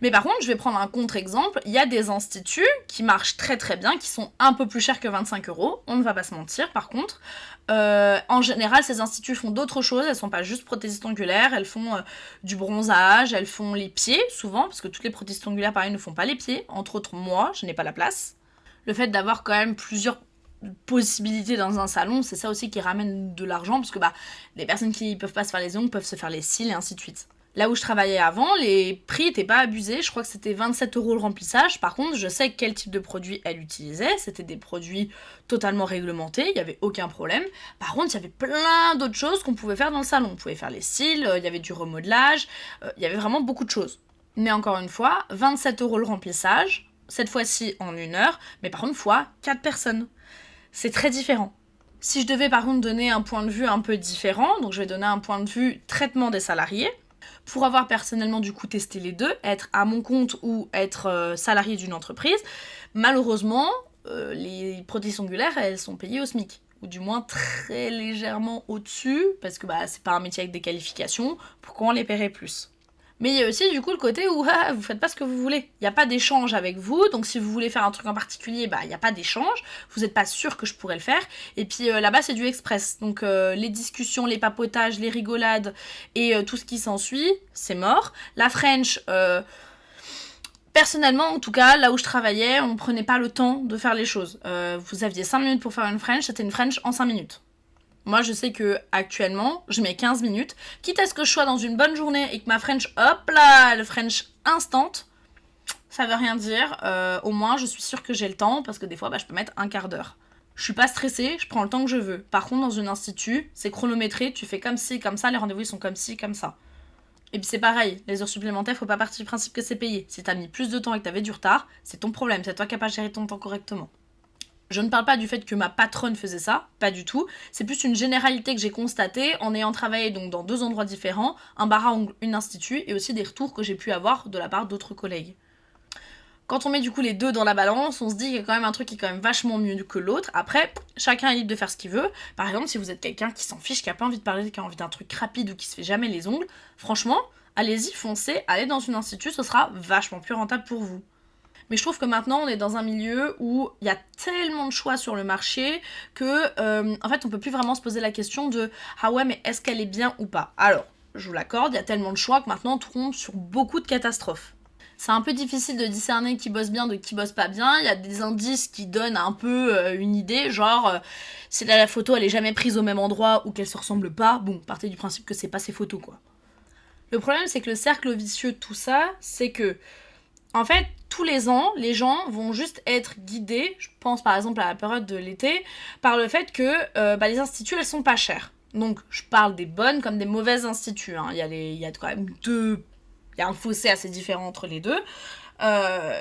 Mais par contre, je vais prendre un contre-exemple, il y a des instituts qui marchent très très bien, qui sont un peu plus chers que 25€, on ne va pas se mentir par contre. En général, ces instituts font d'autres choses, elles sont pas juste prothésistes ongulaires, elles font du bronzage, elles font les pieds souvent, parce que toutes les prothésistes ongulaires pareil ne font pas les pieds, entre autres moi, je n'ai pas la place. Le fait d'avoir quand même plusieurs possibilités dans un salon, c'est ça aussi qui ramène de l'argent, parce que les personnes qui peuvent pas se faire les ongles peuvent se faire les cils et ainsi de suite. Là où je travaillais avant, les prix étaient pas abusés, je crois que c'était 27€ le remplissage. Par contre, je sais quel type de produit elle utilisait, c'était des produits totalement réglementés, il y avait aucun problème. Par contre, il y avait plein d'autres choses qu'on pouvait faire dans le salon. On pouvait faire les cils, il y avait du remodelage, il y avait vraiment beaucoup de choses. Mais encore une fois, 27€ le remplissage, cette fois-ci en 1 heure, mais par contre fois 4 personnes. C'est très différent. Si je devais par contre donner un point de vue un peu différent, donc je vais donner un point de vue traitement des salariés, pour avoir personnellement du coup testé les deux, être à mon compte ou être salarié d'une entreprise, malheureusement, les prothèses ongulaires, elles sont payées au SMIC. Ou du moins très légèrement au-dessus, parce que c'est pas un métier avec des qualifications, pourquoi on les paierait plus ? Mais il y a aussi du coup le côté où vous faites pas ce que vous voulez. Il n'y a pas d'échange avec vous, donc si vous voulez faire un truc en particulier, il n'y a pas d'échange. Vous n'êtes pas sûr que je pourrais le faire. Et puis là-bas c'est du express. Donc les discussions, les papotages, les rigolades et tout ce qui s'ensuit, c'est mort. La French, personnellement en tout cas, là où je travaillais, on prenait pas le temps de faire les choses. Vous aviez 5 minutes pour faire une French, c'était une French en 5 minutes. Moi, je sais que actuellement, je mets 15 minutes. Quitte à ce que je sois dans une bonne journée et que ma French, hop là, le French instant, ça veut rien dire. Au moins, je suis sûre que j'ai le temps parce que des fois, je peux mettre un quart d'heure. Je suis pas stressée, je prends le temps que je veux. Par contre, dans un institut, c'est chronométré, tu fais comme ci, comme ça, les rendez-vous ils sont comme ci, comme ça. Et puis c'est pareil, les heures supplémentaires, faut pas partir du principe que c'est payé. Si t'as mis plus de temps et que t'avais du retard, c'est ton problème, c'est toi qui n'as pas géré ton temps correctement. Je ne parle pas du fait que ma patronne faisait ça, pas du tout. C'est plus une généralité que j'ai constatée en ayant travaillé donc dans 2 endroits différents, un bar à ongles, une institut, et aussi des retours que j'ai pu avoir de la part d'autres collègues. Quand on met du coup les deux dans la balance, on se dit qu'il y a quand même un truc qui est quand même vachement mieux que l'autre. Après, chacun est libre de faire ce qu'il veut. Par exemple, si vous êtes quelqu'un qui s'en fiche, qui a pas envie de parler, qui a envie d'un truc rapide ou qui se fait jamais les ongles, franchement, allez-y, foncez, allez dans une institut, ce sera vachement plus rentable pour vous. Mais je trouve que maintenant on est dans un milieu où il y a tellement de choix sur le marché que en fait on peut plus vraiment se poser la question de ah ouais mais est-ce qu'elle est bien ou pas. Alors, je vous l'accorde, il y a tellement de choix que maintenant on tombe sur beaucoup de catastrophes. C'est un peu difficile de discerner qui bosse bien de qui bosse pas bien. Il y a des indices qui donnent un peu une idée, genre si la photo elle est jamais prise au même endroit ou qu'elle se ressemble pas, bon, partez du principe que c'est pas ses photos quoi. Le problème c'est que le cercle vicieux de tout ça, c'est que en fait, tous les ans, les gens vont juste être guidés, je pense par exemple à la période de l'été, par le fait que les instituts, elles sont pas chères. Donc, je parle des bonnes comme des mauvaises instituts. Hein. Il y a quand même il y a un fossé assez différent entre les deux.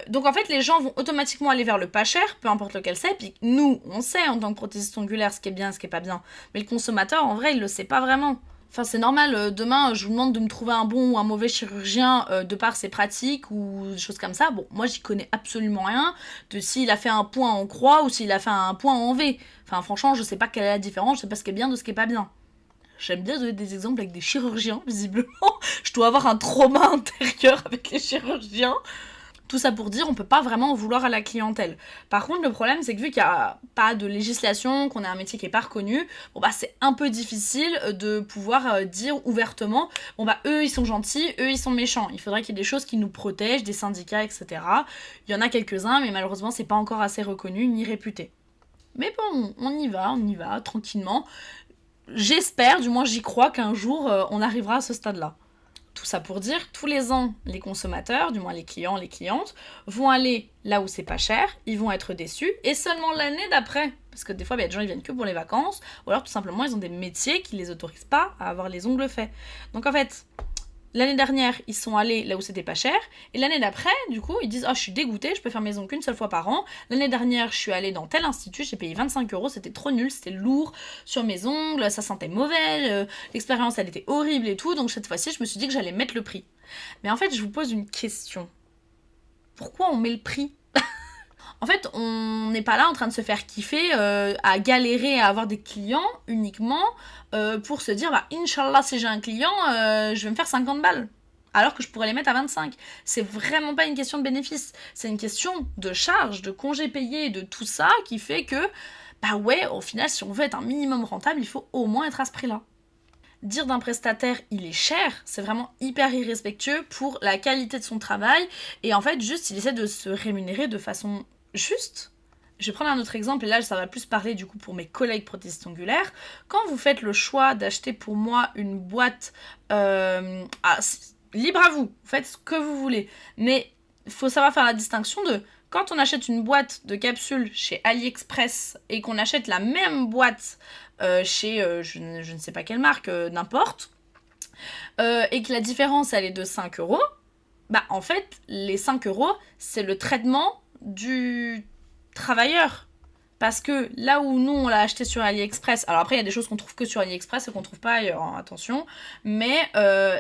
Donc en fait, les gens vont automatiquement aller vers le pas cher, peu importe lequel c'est. Puis nous, on sait en tant que prothésiste ongulaire ce qui est bien, ce qui est pas bien. Mais le consommateur, en vrai, il le sait pas vraiment. Enfin, c'est normal, demain, je vous demande de me trouver un bon ou un mauvais chirurgien de par ses pratiques ou des choses comme ça. Bon, moi, j'y connais absolument rien de s'il a fait un point en croix ou s'il a fait un point en V. Enfin, franchement, je sais pas quelle est la différence, je sais pas ce qui est bien de ce qui est pas bien. J'aime bien donner des exemples avec des chirurgiens, visiblement. Je dois avoir un trauma intérieur avec les chirurgiens. Tout ça pour dire, on peut pas vraiment en vouloir à la clientèle. Par contre, le problème, c'est que vu qu'il n'y a pas de législation, qu'on a un métier qui est pas reconnu, bon bah c'est un peu difficile de pouvoir dire ouvertement, bon bah eux ils sont gentils, eux ils sont méchants. Il faudrait qu'il y ait des choses qui nous protègent, des syndicats, etc. Il y en a quelques-uns, mais malheureusement c'est pas encore assez reconnu ni réputé. Mais bon, on y va, tranquillement. J'espère, du moins j'y crois, qu'un jour on arrivera à ce stade-là. Tout ça pour dire, tous les ans, les consommateurs, du moins les clients, les clientes, vont aller là où c'est pas cher, ils vont être déçus, et seulement l'année d'après, parce que des fois, il y a des gens qui viennent que pour les vacances, ou alors tout simplement, ils ont des métiers qui les autorisent pas à avoir les ongles faits. Donc en fait, l'année dernière, ils sont allés là où c'était pas cher, et l'année d'après, du coup, ils disent « Oh, je suis dégoûtée, je peux faire mes ongles qu'une seule fois par an. L'année dernière, je suis allée dans tel institut, j'ai payé 25 €, c'était trop nul, c'était lourd sur mes ongles, ça sentait mauvais, l'expérience, elle était horrible et tout, donc cette fois-ci, je me suis dit que j'allais mettre le prix. » Mais en fait, je vous pose une question. Pourquoi on met le prix ? En fait, on n'est pas là en train de se faire kiffer, à galérer à avoir des clients uniquement pour se dire, bah, Inch'Allah, si j'ai un client, je vais me faire 50 balles. Alors que je pourrais les mettre à 25. C'est vraiment pas une question de bénéfice. C'est une question de charge, de congés payés, de tout ça qui fait que, bah ouais, au final, si on veut être un minimum rentable, il faut au moins être à ce prix-là. Dire d'un prestataire il est cher, c'est vraiment hyper irrespectueux pour la qualité de son travail. Et en fait, juste, il essaie de se rémunérer de façon juste. Je vais prendre un autre exemple, et là ça va plus parler du coup pour mes collègues prothésistes ongulaires. Quand vous faites le choix d'acheter pour moi une boîte, libre à vous, vous faites ce que vous voulez, mais il faut savoir faire la distinction de quand on achète une boîte de capsules chez AliExpress et qu'on achète la même boîte chez je ne sais pas quelle marque, n'importe, et que la différence elle est de 5 €, bah en fait les 5 € c'est le traitement du travailleur. Parce que là où nous on l'a acheté sur AliExpress, alors après il y a des choses qu'on trouve que sur AliExpress et qu'on trouve pas ailleurs, hein, attention, mais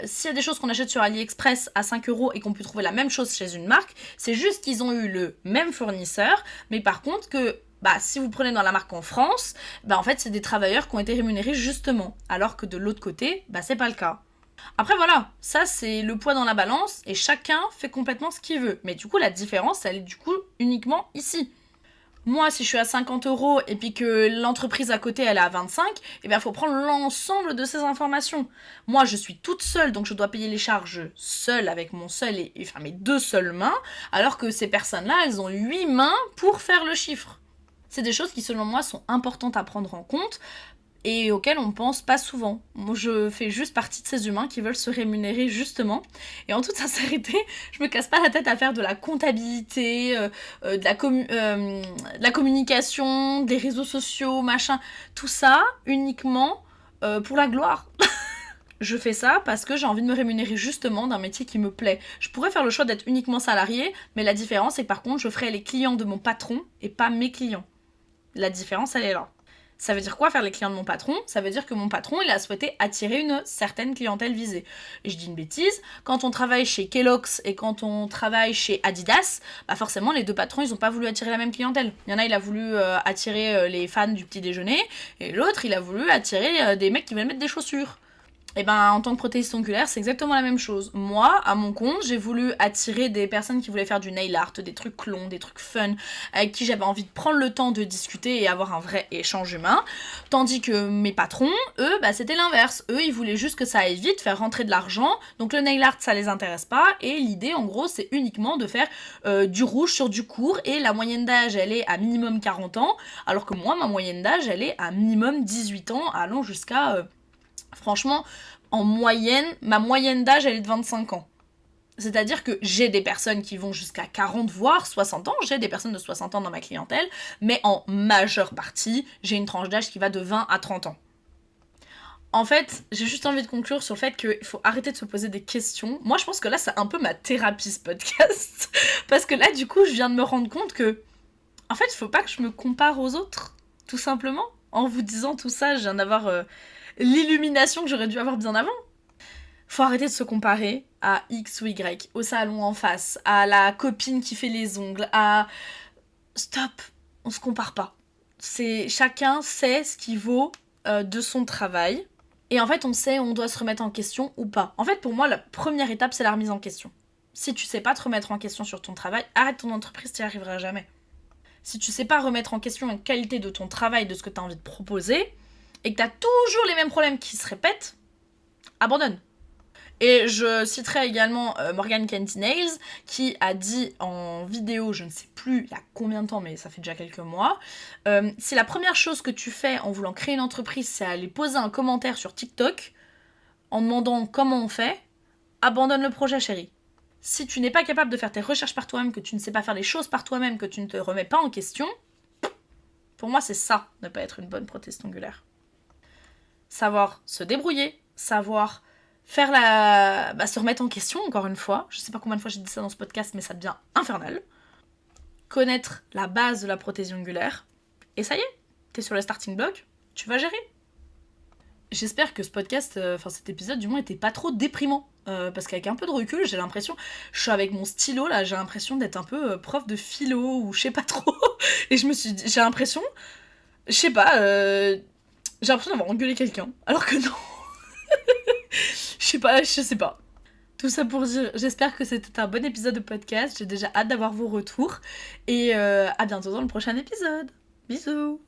s'il y a des choses qu'on achète sur AliExpress à 5 € et qu'on peut trouver la même chose chez une marque, c'est juste qu'ils ont eu le même fournisseur, mais par contre que si vous prenez dans la marque en France, en fait c'est des travailleurs qui ont été rémunérés justement, alors que de l'autre côté, c'est pas le cas. Après voilà, ça c'est le poids dans la balance et chacun fait complètement ce qu'il veut. Mais du coup la différence elle est du coup uniquement ici. Moi si je suis à 50 € et puis que l'entreprise à côté elle est à 25, il faut prendre l'ensemble de ces informations. Moi je suis toute seule donc je dois payer les charges seule avec mon seul et mes 2 seules mains, alors que ces personnes-là elles ont 8 mains pour faire le chiffre. C'est des choses qui selon moi sont importantes à prendre en compte et auxquels on pense pas souvent. Moi, je fais juste partie de ces humains qui veulent se rémunérer justement. Et en toute sincérité, je me casse pas la tête à faire de la comptabilité, de la communication, des réseaux sociaux, machin. Tout ça uniquement pour la gloire. Je fais ça parce que j'ai envie de me rémunérer justement d'un métier qui me plaît. Je pourrais faire le choix d'être uniquement salarié, mais la différence c'est que par contre je ferai les clients de mon patron et pas mes clients. La différence elle est là. Ça veut dire quoi faire les clients de mon patron? Ça veut dire que mon patron, il a souhaité attirer une certaine clientèle visée. Et je dis une bêtise, quand on travaille chez Kellogg's et quand on travaille chez Adidas, bah forcément les deux patrons, ils ont pas voulu attirer la même clientèle. Il y en a, il a voulu attirer les fans du petit déjeuner, et l'autre, il a voulu attirer des mecs qui veulent mettre des chaussures. Et ben en tant que prothésiste oculaire, c'est exactement la même chose. Moi, à mon compte, j'ai voulu attirer des personnes qui voulaient faire du nail art, des trucs longs, des trucs fun, avec qui j'avais envie de prendre le temps de discuter et avoir un vrai échange humain. Tandis que mes patrons, eux, bah c'était l'inverse. Eux, ils voulaient juste que ça aille vite, faire rentrer de l'argent. Donc le nail art, ça les intéresse pas. Et l'idée, en gros, c'est uniquement de faire du rouge sur du court. Et la moyenne d'âge, elle est à minimum 40 ans. Alors que moi, ma moyenne d'âge, elle est à minimum 18 ans, allant jusqu'à... Franchement, en moyenne, ma moyenne d'âge, elle est de 25 ans. C'est-à-dire que j'ai des personnes qui vont jusqu'à 40 voire 60 ans, j'ai des personnes de 60 ans dans ma clientèle, mais en majeure partie, j'ai une tranche d'âge qui va de 20 à 30 ans. En fait, j'ai juste envie de conclure sur le fait qu'il faut arrêter de se poser des questions. Moi, je pense que là, c'est un peu ma thérapie, ce podcast. Parce que là, du coup, je viens de me rendre compte que, en fait, il faut pas que je me compare aux autres, tout simplement. En vous disant tout ça, je viens d'avoir l'illumination que j'aurais dû avoir bien avant. Faut arrêter de se comparer à X ou Y, au salon en face, à la copine qui fait les ongles, à... Stop, on se compare pas. Chacun sait ce qu'il vaut de son travail. Et en fait, on sait on doit se remettre en question ou pas. En fait, pour moi, la première étape, c'est la remise en question. Si tu sais pas te remettre en question sur ton travail, arrête ton entreprise, t'y arriveras jamais. Si tu sais pas remettre en question la qualité de ton travail, de ce que t'as envie de proposer, et que t'as toujours les mêmes problèmes qui se répètent, abandonne. Et je citerai également Morgan Candy Nails qui a dit en vidéo, je ne sais plus il y a combien de temps, mais ça fait déjà quelques mois, si la première chose que tu fais en voulant créer une entreprise, c'est aller poser un commentaire sur TikTok en demandant comment on fait, abandonne le projet, chérie. Si tu n'es pas capable de faire tes recherches par toi-même, que tu ne sais pas faire les choses par toi-même, que tu ne te remets pas en question, pour moi c'est ça, ne pas être une bonne prothésiste ongulaire. Savoir se débrouiller, savoir faire se remettre en question, encore une fois. Je sais pas combien de fois j'ai dit ça dans ce podcast, mais ça devient infernal. Connaître la base de la prothésie ongulaire. Et ça y est, t'es sur le starting block, tu vas gérer. J'espère que ce podcast, cet épisode du moins, était pas trop déprimant. Parce qu'avec un peu de recul, j'ai l'impression... Je suis avec mon stylo, là, j'ai l'impression d'être un peu prof de philo, ou je sais pas trop. Et j'ai l'impression... Je sais pas, j'ai l'impression d'avoir engueulé quelqu'un. Alors que non. Je sais pas. Tout ça pour dire, j'espère que c'était un bon épisode de podcast. J'ai déjà hâte d'avoir vos retours. Et à bientôt dans le prochain épisode. Bisous.